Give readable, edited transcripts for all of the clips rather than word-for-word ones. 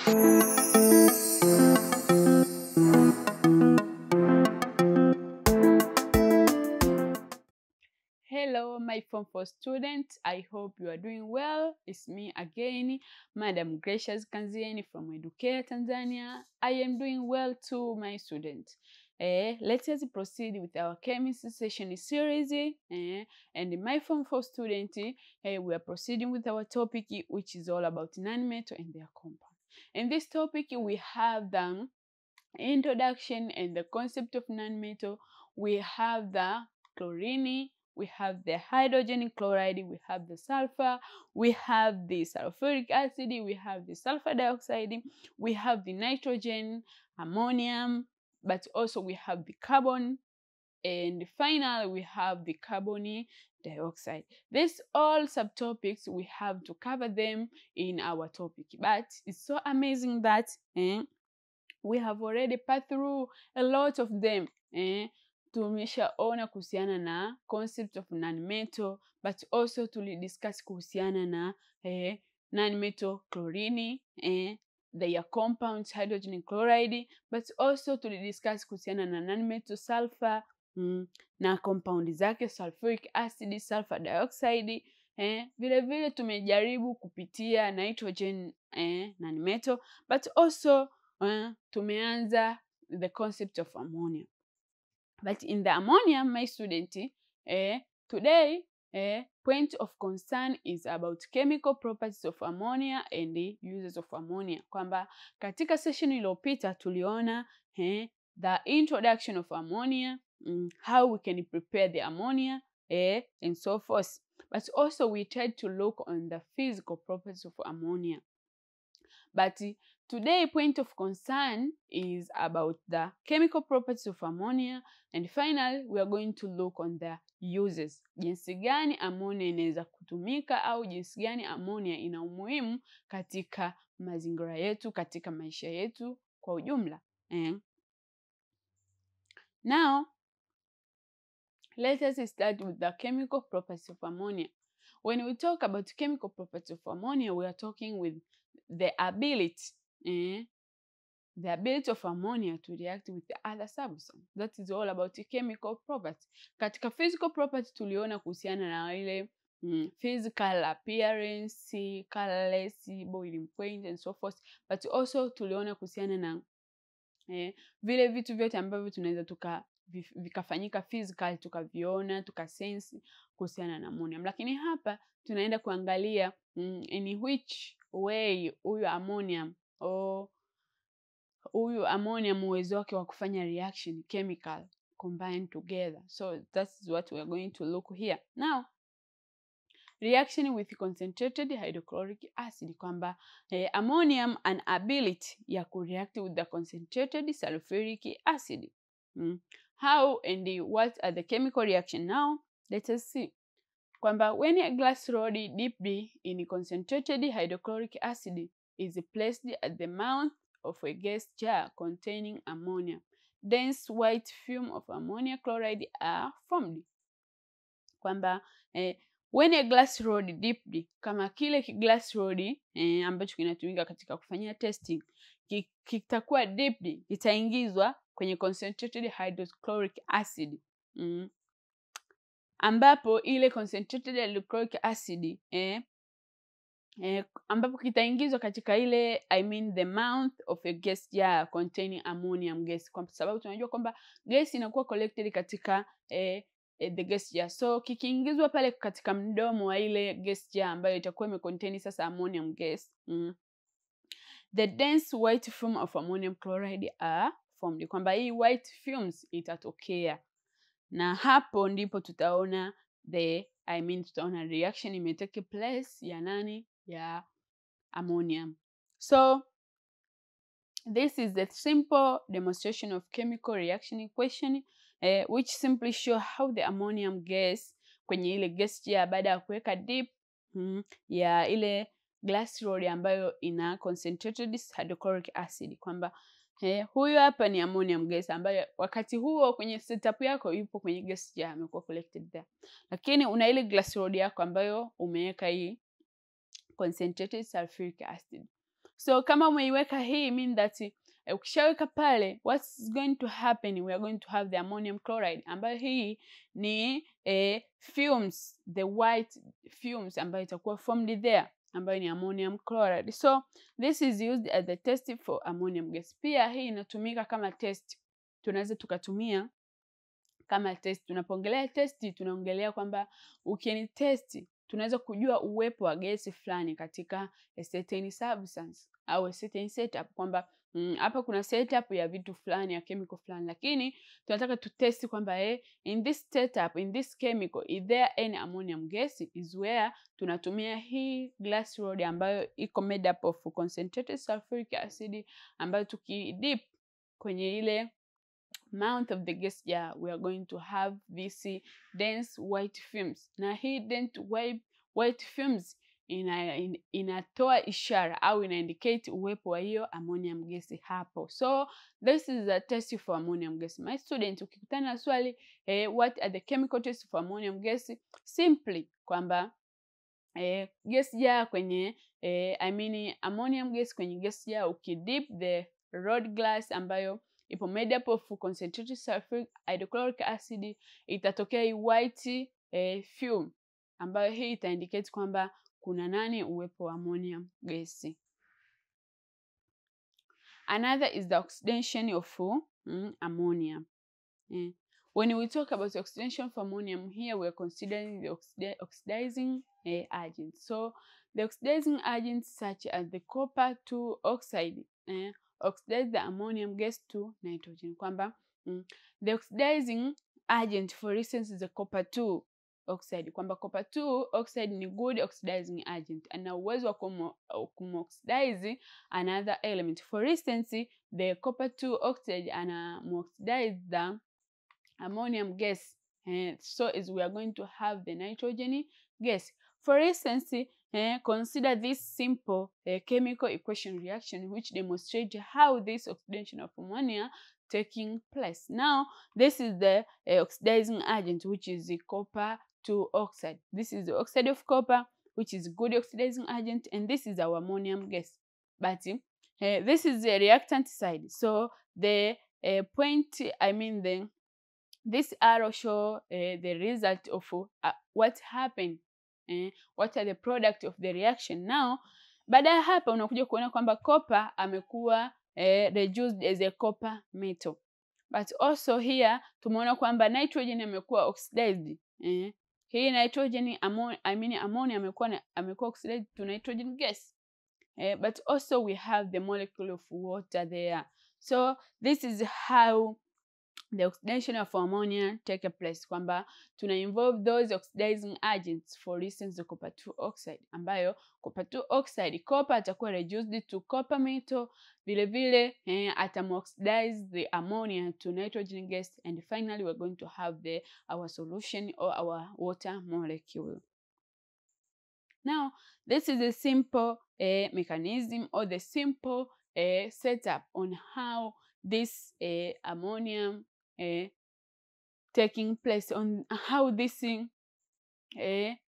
Hello, my Form 4 students. I hope you are doing well. It's me again, Madam Gracious Kanzieni from Educare Tanzania. I am doing well too, my students. Let us proceed with our chemistry session series. And my Form 4 student, we are proceeding with our topic, which is all about nanometal and their compound. In this topic, we have the introduction and the concept of nanometal. We have the chlorine, we have the hydrogen chloride, we have the sulfur, we have the sulfuric acid, we have the sulfur dioxide, we have the nitrogen, ammonium, but also we have the carbon, and finally we have the carbon dioxide. These all subtopics, we have to cover them in our topic, but it's so amazing that we have already passed through a lot of them. Tumeshaona kuhusiana na concept of nanometal, but also tulidiscuss kuhusiana na nanometal chlorine, their compounds hydrogen chloride, but also tulidiscuss kuhusiana na nanometal sulfur na compound zake sulfuric acid, sulfur dioxide. Vile vile tumejaribu kupitia nitrogen nanometal, but also tumeanza the concept of ammonia. But in the ammonia, my student, today point of concern is about chemical properties of ammonia and the uses of ammonia. Kwamba katika session iliyopita tuliona the introduction of ammonia, how we can prepare the ammonia, and so forth. But also we tried to look on the physical properties of ammonia. But today point of concern is about the chemical properties of ammonia, and finally we are going to look on the uses. Jinsi gani ammonia inaweza kutumika au jinsi gani ammonia ina umuhimu katika mazingira yetu, katika maisha yetu kwa ujumla. Now let us start with the chemical properties of ammonia. When we talk about chemical properties of ammonia, we are talking with the ability of ammonia to react with the other substance. That is all about the chemical property. Katika physical property tuliona kuhusiana na ile physical appearance, colorless, boiling point and so forth, but also tuliona kuhusiana na vile vitu vyote ambavyo tunaweza vikafanyika physical, tukaviona, tukasense kuhusiana na ammonium. Lakini hapa tunaenda kuangalia in which way huyu ammonium uwezo wake wa kufanya reaction chemical combined together. So that's what we are going to look here. Now, reaction with concentrated hydrochloric acid, kwamba ammonium an ability ya kureact with the concentrated sulfuric acid. How and what are the chemical reaction? Now let us see. Kwamba when a glass rod dipped in concentrated hydrochloric acid is placed at the mouth of a gas jar containing ammonia, dense white film of ammonia chloride are formed. Kwamba when a glass rod dipped, kama kile glass rod ambacho kinatumika katika kufanyia testing kitakuwa dipped, kitaingizwa kwenye concentrated hydrochloric acid, ambapo ile concentrated hydrochloric acid ambapo kitaingizwa katika ile the mouth of a gas jar containing ammonium gas, kwa sababu tunajua kwamba gas inakuwa collected katika the gas jar. So kikiingizwa pale katika mdomo wa ile gas jar ambayo itakuwa imecontain sasa ammonium gas, the dense white film of ammonium chloride are formed. Kwamba hii white films itatokea, na hapo ndipo tutaona tutaona reaction imetake place ya nani? Ya ammonium. So this is the simple demonstration of chemical reaction equation, which simply show how the ammonium gas kwenye ile gas jar baada ya kuweka dip ya ile glass rod ambayo ina concentrated hydrochloric acid, kwamba huyu hapa ni ammonium gas ambayo wakati huo kwenye setup yako yupo kwenye gas jar, amekuwa collected there. Lakini una ile glass rod yako ambayo umeweka hii concentrated sulfuric acid. So kama umeiweka hii mean that ukishaweka pale, what's going to happen, we are going to have the ammonium chloride, ambayo hii ni fumes, the white fumes ambayo itakuwa formed there, ambayo ni ammonium chloride. So this is used as the test for ammonium gas. Pia hii inatumika kama test, tunaweza tukatumia kama test. Tunapoongelea test tunaongelea kwamba ukini test tunaweza kujua uwepo wa gesi fulani katika a certain substance au a certain setup, kwamba hapa kuna setup ya vitu fulani, ya chemical fulani, lakini tunataka tutesti kwamba in this setup, in this chemical, is there any ammonium gas, is where tunatumia hii glass rod ambayo iko made up of concentrated sulfuric acid, ambayo tukidip kwenye ile mouth of the gas jar, we are going to have this dense white fumes. Na hii dense white fumes inatoa ishara au ina indicate uwepo wa hiyo ammonium gas hapo. So this is a test for ammonium gas. My student, ukikutana na swali what are the chemical tests for ammonium gas, simply kwamba gas jar kwenye ammonium gas kwenye gas jar, ukidip the rod glass ambayo ipo made up of concentrated sulfuric hydrochloric acid, itatokea hii white fume ambayo hii ita indicate kwamba kuna nani, uwepo wa ammonium gas. Another is the oxidation of ammonia. When we talk about oxidation for ammonium, here we are considering the oxidizing agents. So the oxidizing agents such as the copper 2 oxide oxidize the ammonium gas to nitrogen, kwamba the oxidizing agent for instance is the copper 2 oxide, kwamba copper 2 oxide ni good oxidizing agent, ana uwezo wa kumoxidize another element. For instance, the copper 2 oxide ana oxidize the ammonium gas, so as we are going to have the nitrogen gas. For instance, consider this simple chemical equation reaction which demonstrates how this oxidation of ammonia taking place. Now, this is the oxidizing agent, which is the copper 2 oxide. This is the oxide of copper, which is good oxidizing agent, and this is our ammonium gas. But this is the reactant side. So the this arrow show the result of what happened, what are the product of the reaction. Now, baada ya hapa unakuja kuona kwamba copper amekuwa reduced as a copper metal, but also here tumeona kwamba nitrogen amekuwa oxidized. Hii nitrogen ammonia amekuwa oxidized to nitrogen gas, but also we have the molecule of water there. So this is how the oxidation of ammonia take place, kwamba tuna involve those oxidizing agents. For instance, the copper 2 oxide, ambayo copper 2 oxide, copper atakuwa reduced to copper metal, vile vile atamoxidize the ammonia to nitrogen gas, and finally we're going to have our solution or our water molecule. Now, this is a simple mechanism or the simple setup on how this ammonium taking place, on how this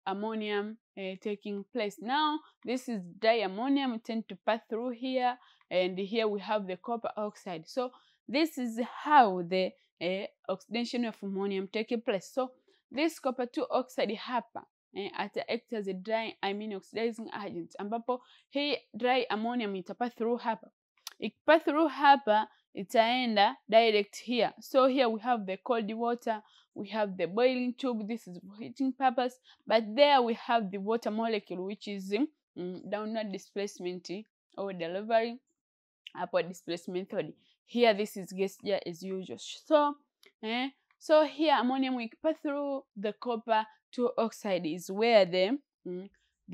ammonium taking place. Now, this is diammonium, it tend to pass through here, and here we have the copper oxide. So this is how the oxidation of ammonium taking place. So this copper 2 oxide hapa ata act as a dry oxidizing agent, ambapo hii dry ammonium itapass through hapa. Ikipass through hapa itaenda direct here. So here we have the cold water, we have the boiling tube, this is for heating purpose, but there we have the water molecule, which is downward displacement or delivery, upward displacement method. Here this is gas jar as usual. So here ammonium will pass through the copper 2 oxide is where the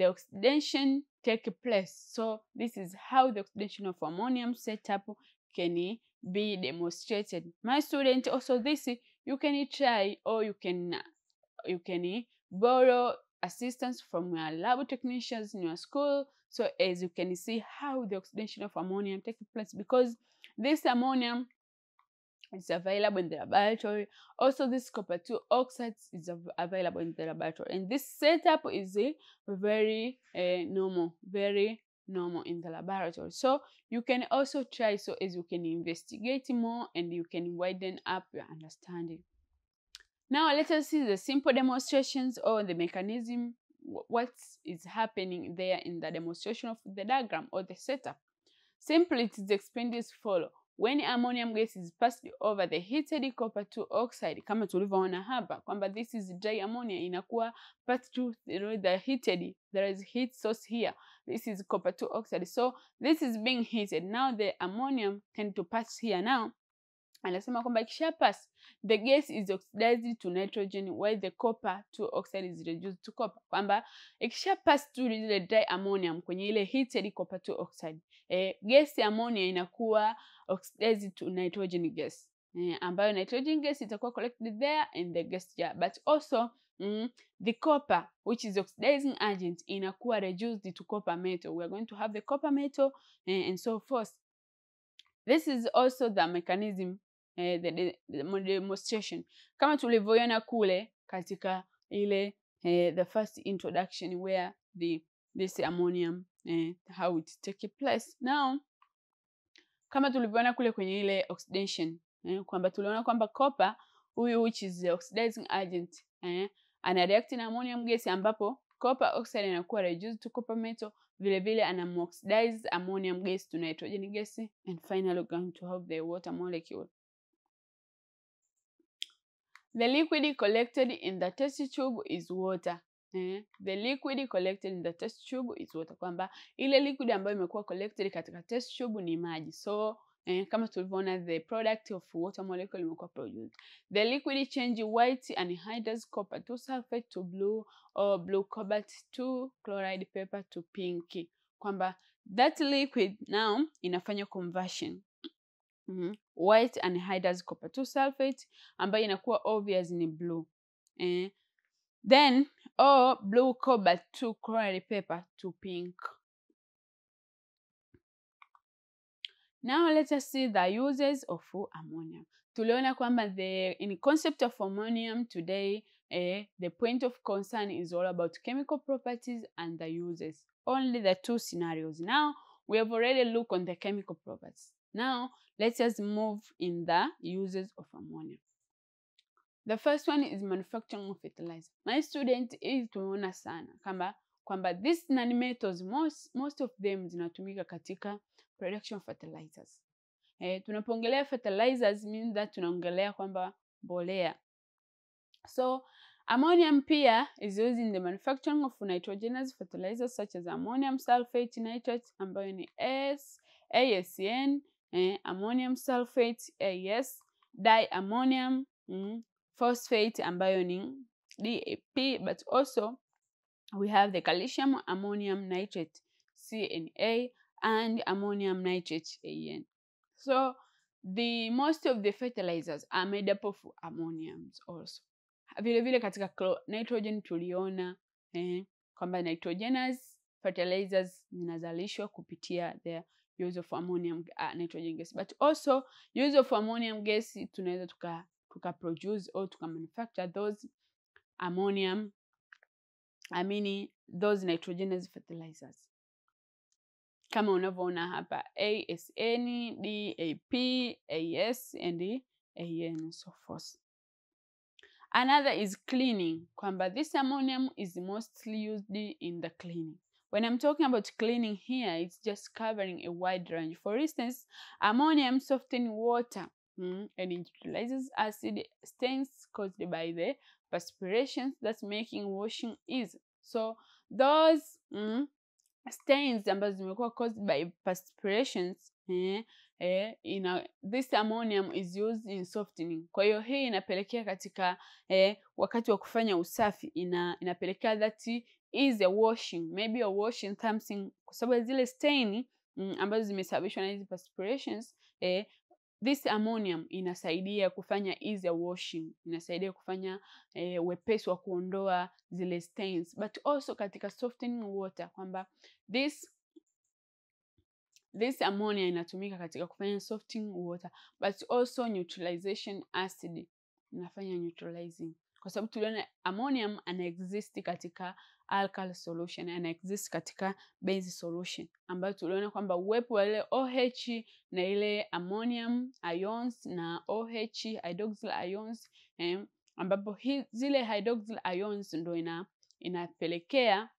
oxidation take place. So this is how the oxidation of ammonium setup can be demonstrated. My student, also this you can try, or you can borrow assistance from your lab technicians in your school, so as you can see how the oxidation of ammonium takes place, because this ammonium is available in the laboratory. Also, this copper 2 oxide is available in the laboratory, and this setup is very normal, very normal in the laboratory. So you can also try so as you can investigate more and you can widen up your understanding. Now let us see the simple demonstrations or the mechanism, what is happening there in the demonstration of the diagram or the setup. Simply it is explained as follow. When ammonium gas is passed over the heated copper 2 oxide, kama tulivyoona hapa kwamba this is dry ammonia, inakuwa passed through the heated, there is heat source here, this is copper 2 oxide, so this is being heated. Now the ammonium tend to pass here. Now anasema kwamba ikisha pass, the gas is oxidized to nitrogen while the copper 2 oxide is reduced to copper. Kwamba ikisha pass through ile dry ammonium kwenye ile heated copper 2 oxide, gas ya ammonia inakuwa oxidized to nitrogen gas, ambayo nitrogen gas itakuwa collected there in the gas jar, but also the copper, which is oxidizing agent, inakuwa reduced to copper metal. We are going to have the copper metal and so forth. This is also the mechanism, the demonstration kama tulivyoona kule katika ile the first introduction where this ammonium how it take place. Now kama tulivyoona kule kwenye ile oxidation, kwamba tuliona kwamba copper huyu which is the oxidizing agent ana react na ammonium gas, ambapo copper oxide inakuwa reduced to copper metal, vile vile ana oxidize ammonium gas to nitrogen gas, and finally we're going to have the water molecule. The liquid collected in the test tube is water. The liquid collected in the test tube is water, kwamba ile liquid ambayo imekuwa collected katika test tube ni maji. So kama tulivyoona the product of water molecule imekuwa produced. The liquid change white anhydrous copper 2 sulfate to blue or blue cobalt to chloride paper to pink. Kwamba that liquid now inafanya conversion. White anhydrous copper 2 sulfate ambayo inakuwa obvious ni blue. Then or blue cobalt to chloride paper to pink. Now let us see the uses of ammonium. Tuliona kwamba in concept of ammonium today, the point of concern is all about chemical properties and the uses. Only the two scenarios. Now we have already looked on the chemical properties. Now let us move in the uses of ammonium. The first one is manufacturing of fertilizer. My student is tumeona sana kwamba these nanometals most of them zinatumika katika production of fertilizers. Tunapoongelea fertilizers means that tunaongelea kwamba mbolea. So ammonium pia is used in the manufacturing of nitrogenous fertilizers such as ammonium sulfate nitrate ambayo ni ASN, ammonium sulfate AS, diammonium phosphate ambayo ni DAP, but also we have the calcium ammonium nitrate CNA and ammonium nitrate AN. So the most of the fertilizers are made up of ammoniums also. Vile vile katika nitrogen tuliona kwamba nitrogenous fertilizers zinazalishwa kupitia the use of ammonium nitrogen gas, but also use of ammonium gas tunaweza tuka produce or tuka manufacture those ammonium, those nitrogenous fertilizers kama unavyoona hapa ASN, DAP, AS and AN so forth. Another is cleaning, kwamba this ammonium is mostly used in the cleaning. When I'm talking about cleaning here, it's just covering a wide range. For instance, ammonium softens water and neutralizes acid stains caused by the perspirations, that's making washing easy. So those stains ambazo zimekuwa caused by perspirations, this ammonium is used in softening. Kwa hiyo hii inapelekea katika wakati wa kufanya usafi inapelekea that is a washing, maybe a washing something, kwa sababu zile stain ambazo zimesababishwa na hizi perspirations, this ammonium inasaidia kufanya easy washing, inasaidia kufanya wepesi wa kuondoa zile stains, but also katika softening water, kwamba this ammonia inatumika katika kufanya softening water, but also neutralization acid inafanya neutralizing, kwa sababu tuliona ammonium ana exist katika alkali solution, ana exist katika base solution, ambayo tuliona kwamba uwepo wa ile OH na ile ammonium ions na OH hydroxyl ions, ambapo zile hydroxyl ions ndo inapelekea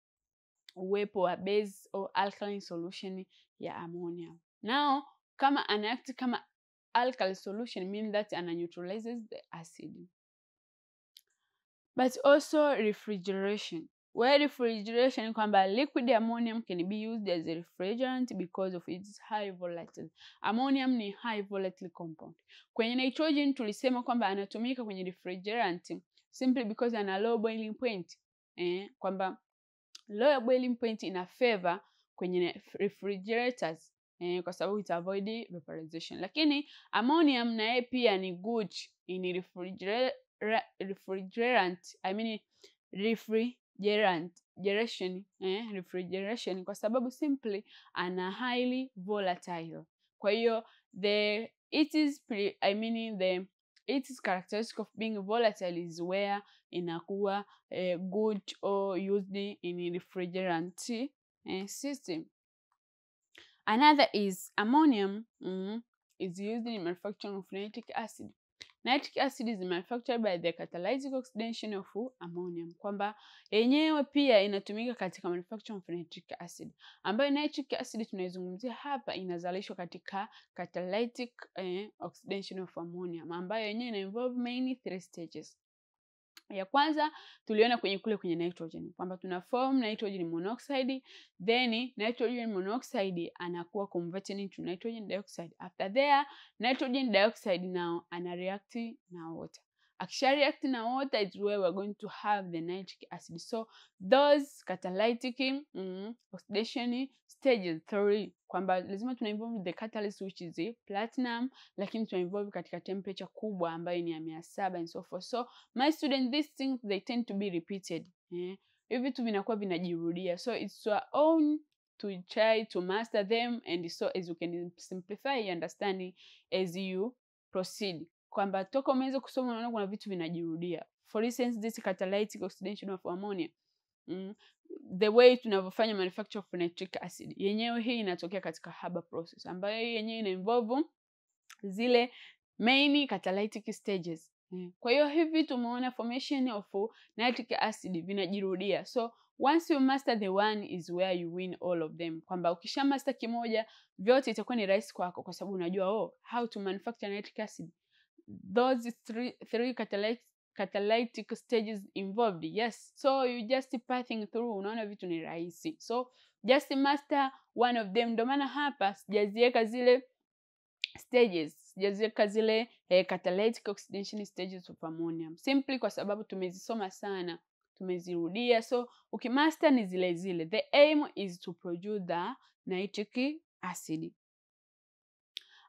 uwepo wa base au alkaline solution ya ammonium. Now kama ana act kama alkali solution mean that ana neutralizes the acid. But also refrigeration. Where refrigeration kwamba liquid ammonium can be used as a refrigerant because of its high volatility. Ammonium ni high volatility compound. Kwenye nitrogen tulisema kwamba anatumika kwenye refrigerant simply because ana low boiling point. Kwamba low boiling point ina favor kwenye refrigerators, kwa sababu it avoid vaporization. Lakini ammonium na yeye pia ni good in refrigeration kwa sababu simply ana highly volatile. Kwa hiyo its characteristic of being volatile is where inakuwa good or used in refrigerant system. Another is ammonium is used in manufacturing of nitric acid. Nitric acid is manufactured by the catalytic oxidation of ammonium. Kwamba yenyewe pia inatumika katika manufacturing of nitric acid, ambayo nitric acid tunaizungumzia hapa inazalishwa katika catalytic oxidation of ammonium, ambayo yenyewe ina involve mainly 3 stages. Ya kwanza tuliona kwenye nitrogen kwamba tuna form nitrogen monoxide, then nitrogen monoxide anakuwa converted into nitrogen dioxide. After there nitrogen dioxide now ana react na water. Akisha react na water is where we're going to have the nitric acid. So those catalytic oxidation stages 3 kwamba lazima tuna involve the catalyst which is platinum, lakini tuna involve katika temperature kubwa ambayo ni ya 700 and so forth. So my students, these things they tend to be repeated. Hivi vitu vinakuwa vinajirudia. So it's your own to try to master them, and so as you can simplify your understanding as you proceed. Kwamba toka umeweza kusoma unaona kuna vitu vinajirudia. For instance, this catalytic oxidation of ammonia, the way tunavyofanya manufacture of nitric acid, yenyewe hii inatokea katika Haber process, ambayo yenyewe ina involve zile main catalytic stages. Kwa hiyo hivi tumeona formation of nitric acid vinajirudia. So once you master the one is where you win all of them. Kwamba ukisha master kimoja vyote itakuwa ni rahisi kwako, kwa sababu unajua how to manufacture nitric acid. Those three catalytic stages involved. Yes, so you just passing through, unaona vitu ni rahisi. So just master one of them. Ndio maana hapa sijaziweka zile stages, sijaziweka zile catalytic oxidation stages of ammonium simply kwa sababu tumezisoma sana, tumezirudia. So ukimaster ni zile zile. The aim is to produce the nitric acid.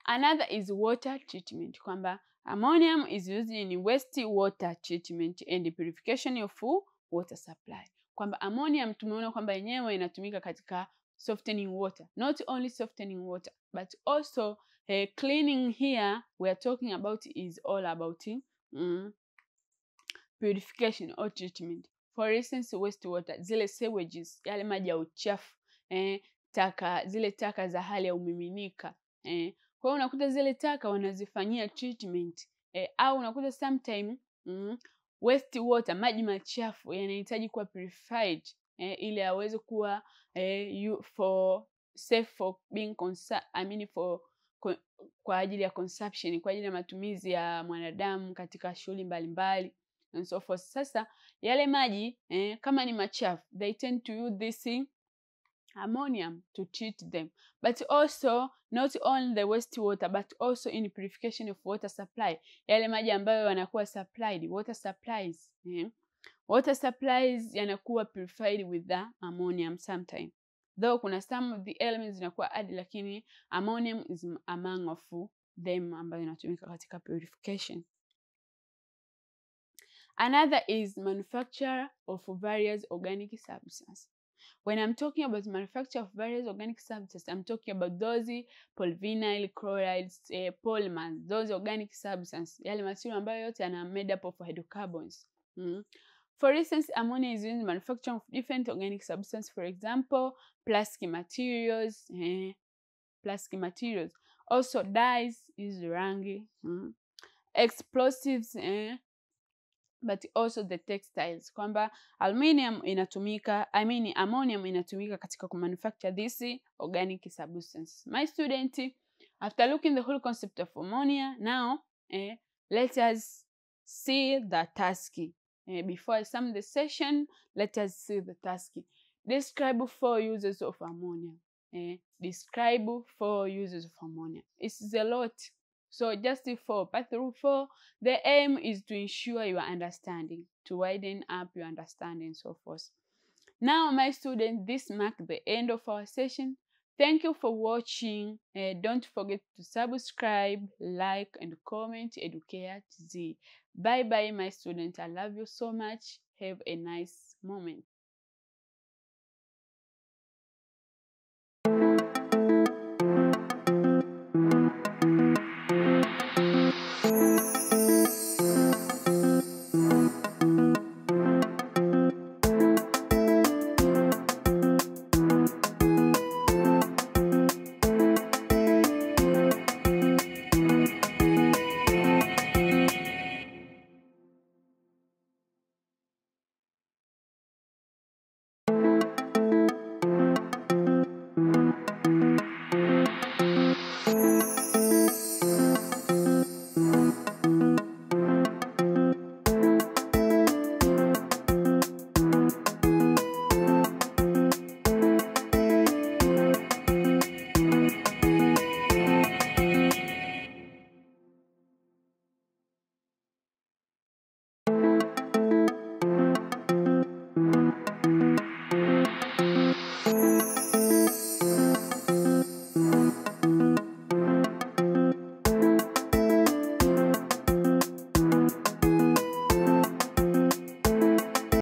Another is water treatment, kwamba ammonium is used in waste water treatment and purification of water supply. Kwamba ammonium tumeona kwamba yenyewe inatumika katika softening water. Not only softening water but also cleaning. Here we are talking about is all about purification or treatment. For instance, wastewater, zile sewages, yale maji ya uchafu, zile taka za hali ya umiminika. Kwa hiyo unakuta zile taka wanazifanyia treatment, au unakuta sometime wastewater, maji machafu yanahitaji kuwa purified ili yaweze kuwa safe for being kwa ajili ya consumption, kwa ajili ya matumizi ya mwanadamu katika shughuli mbalimbali and so forth. Sasa yale maji kama ni machafu, they tend to use this ammonium to treat them. But also not only the wastewater but also in purification of water supply, yale maji ambayo yanakuwa supplied, water supplies yanakuwa purified with the ammonium sometime. Though kuna some of the elements zinakuwa added, lakini ammonium is among of them ambayo inatumika katika purification. Another is manufacture of various organic substances. When I'm talking about manufacture of various organic substances, I'm talking about those polyvinyl chlorides, polymers, those organic substances, yale material ambayo yote yana made up of hydrocarbons. For instance, ammonia is used in the manufacture of different organic substances, for example, plastic materials. Plastic materials. Also dyes is rangi, explosives, but also the textiles, kwamba ammonium inatumika katika kumanufacture this organic substance. My student, after looking the whole concept of ammonia, now let us see the task. Before I sum the session, let us see the task. Describe 4 uses of ammonia. Describe 4 uses of ammonia. It's a lot. So just pass through 4. The aim is to ensure your understanding, to widen up your understanding, so forth. Now, my students, this marks the end of our session. Thank you for watching. Don't forget to subscribe, like, and comment Educare TZ. Bye bye, my students. I love you so much. Have a nice moment.